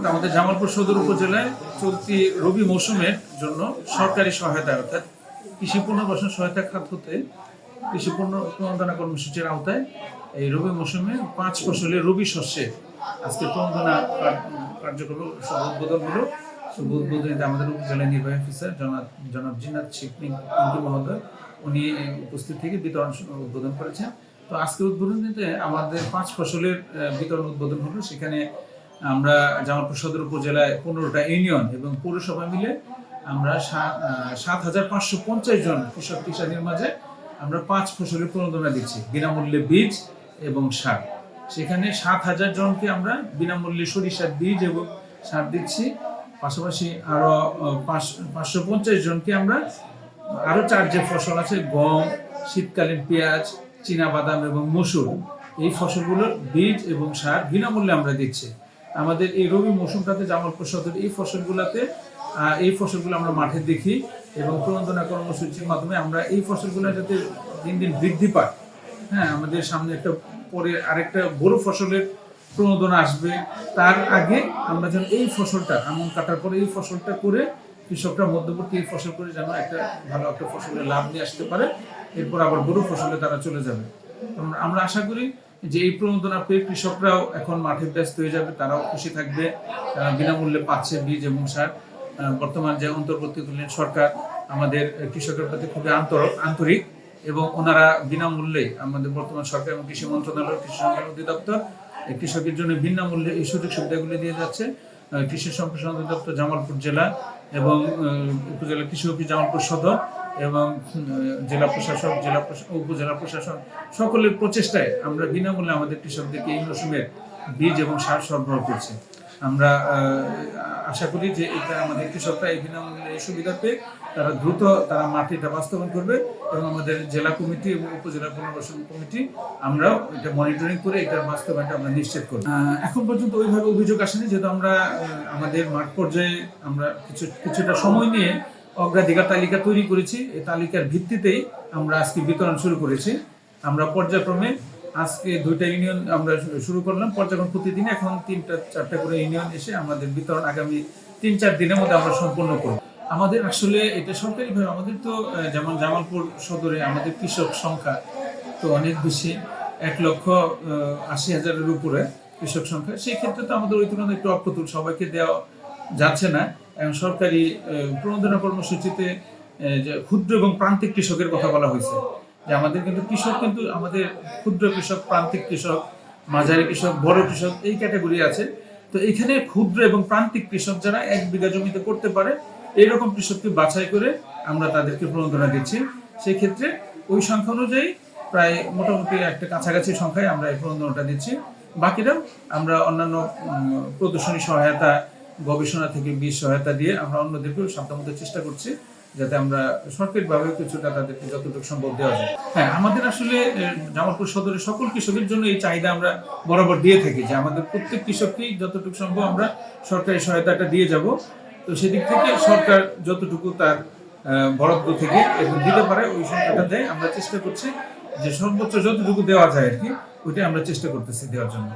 আমাদের জামালপুর সদর উপজেলায় চলতি রবি মৌসুমের জন্য সরকারি সহায়তা অর্থাৎ কৃষি পুনর্বাসন সহায়তা খাত হতে কৃষি প্রণোদনা কর্মসূচির আওতায় এই রবি মৌসুমে 5 ফসলের রবি শস্যে আজকে প্রণোদনা কার্যক্রম উদ্বোধন হলো। উদ্বোধনীতে আমাদের উপজেলা নির্বাহী অফিসার জনাব জিনাত শেখ পিঙ্কি মহোদয় উনি উপস্থিত থেকে বিতরণ উদ্বোধন করেছেন। তো আজকে উদ্বোধনীতে আমাদের 5 ফসলের বিতরণ উদ্বোধন হলো। সেখানে আমরা জামালপুর সদর উপজেলায় 15টা ইউনিয়ন এবং পৌরসভা মিলে আমরা 7,550 জন কৃষক কিষাণের মাঝে আমরা 5 ফসলের প্রণোদনা দিচ্ছি বিনামূল্যে বীজ এবং সার। সেখানে 7,000 জনকে আমরা বিনামূল্যে সরিষার বীজ এবং সার দিচ্ছি। পাশাপাশি আরো 550 জনকে আমরা আরো 4 যে ফসল আছে গম, শীতকালীন পেঁয়াজ, চীনাবাদাম এবং মসুর, এই ফসলগুলোর বীজ এবং সার বিনামূল্যে আমরা দিচ্ছি। আমাদের এই রবি মৌসুমটাতে জামালপুর সদর এই ফসলগুলো আমরা মাঠে দেখি এবং প্রণোদনা কর্মসূচির মাধ্যমে আমরা এই ফসলগুলো যাতে দিন দিন বৃদ্ধি পায়। হ্যাঁ, আমাদের সামনে পরে আরেকটা বড় ফসলের প্রণোদনা আসবে, তার আগে আমরা যেন এই ফসলটা আমন কাটার পরে এই ফসলটা করে কৃষকরা মধ্যবর্তী এই ফসল করে যেন একটা ভালো একটা ফসলের লাভ নিয়ে আসতে পারে, এরপর আবার বড় ফসলে তারা চলে যাবে। আমরা আশা করি যে এই প্রণোদনা পেয়ে কৃষকরাও এখন মাঠে ব্যস্ত হয়ে যাবে, তারাও খুশি থাকবে, তারা বিনামূল্যে পাচ্ছে বীজ এবং সার। বর্তমান যে অন্তর্বর্তীকালীন সরকার আমাদের কৃষকের প্রতি খুবই আন্তরিক এবং ওনারা বিনামূল্যে আমাদের বর্তমান সরকার এবং কৃষি মন্ত্রণালয় কৃষি সম্প্রসারণ অধিদপ্তর কৃষকের জন্য বিনামূল্যে এই সুযোগ সুবিধাগুলি দিয়ে যাচ্ছে। কৃষি সম্প্রসারণ অধিদপ্তর জামালপুর জেলা এবং উপজেলা কৃষি অফিস জামালপুর সদর এবং জেলা প্রশাসক উপজেলা প্রশাসন সকলের প্রচেষ্টায় আমরা বিনামূল্যে আমাদের কৃষকদেরকে এই মৌসুমের বীজ এবং সার সরবরাহ করছি। আমরা আশা করি যে এটা আমাদের কৃষকরা এই বিনামূল্যে এই সুবিধা পেয়ে তারা দ্রুত তারা মাঠে এটা বাস্তবায়ন করবে এবং আমাদের জেলা কমিটি এবং উপজেলা পুনর্বাসন কমিটি আমরাও এটা মনিটরিং করে এটার বাস্তবায়নটা আমরা নিশ্চিত করব। এখন পর্যন্ত ওইভাবে অভিযোগ আসেনি, যেহেতু আমরা আমাদের মাঠ পর্যায়ে আমরা কিছুটা সময় নিয়ে অগ্রাধিকার তালিকা তৈরি করেছি। এই তালিকার ভিত্তিতেই আমরা আজকে বিতরণ শুরু করেছি। আমরা পর্যায়ক্রমে আজকে 2টা ইউনিয়ন আমরা শুরু করলাম, পর্যায়ক্রমে প্রতিদিন এখন 3-4টা করে ইউনিয়ন এসে আমাদের বিতরণ আগামী 3-4 দিনের মধ্যে আমরা সম্পূর্ণ করব। আমাদের আসলে এটা সরকারিভাবে আমাদের তো যেমন জামালপুর সদরে আমাদের কৃষক সংখ্যা তো অনেক বেশি, 1,80,000-এর উপরে কৃষক সংখ্যা। সেই ক্ষেত্রে তো আমাদের ওই তুলনায় একটু অপ্রতুল, সবাইকে দেওয়া যাচ্ছে না। এবং সরকারি প্রণোদনা কর্মসূচিতে যে ক্ষুদ্র এবং প্রান্তিক কৃষকের কথা বলা হয়েছে, যে আমাদের কিন্তু কৃষক কিন্তু আমাদের ক্ষুদ্র কৃষক, প্রান্তিক কৃষক, মাঝারি কৃষক, বড় কৃষক এই ক্যাটাগরি আছে। তো এখানে ক্ষুদ্র এবং প্রান্তিক কৃষক যারা 1 বিঘা জমিতে করতে পারে এইরকম কৃষককে বাছাই করে আমরা তাদেরকে প্রণোদনা দিচ্ছি। সেই ক্ষেত্রে ওই সংখ্যা অনুযায়ী প্রায় মোটামুটি একটা কাছাকাছি সংখ্যায় আমরা এই প্রণোদনাটা দিচ্ছি। বাকিরাও আমরা অন্যান্য প্রদর্শনী সহায়তা, গবেষণা থেকে বীজ সহায়তা দিয়ে আমরা অন্যদেরকেও সাধ্যমতো চেষ্টা করছি যাতে আমরা সরকারিভাবে কিছুটা তাদেরকে যতটুকু সম্ভব দেওয়া যায়। হ্যাঁ, আমাদের আসলে জামালপুর সদরের সকল কৃষকের জন্য এই চাহিদা আমরা বরাবর দিয়ে থাকি যে আমাদের প্রত্যেক কৃষককেই যতটুকু সম্ভব আমরা সরকারি সহায়তাটা দিয়ে যাব। তো সেদিক থেকে সরকার যতটুকু তার বরাদ্দ থেকে দিতে পারে ওই সংখ্যাটা দেয়। আমরা চেষ্টা করছি যে সর্বোচ্চ যতটুকু দেওয়া যায় আর কি, ওইটা আমরা চেষ্টা করতেছি দেওয়ার জন্য।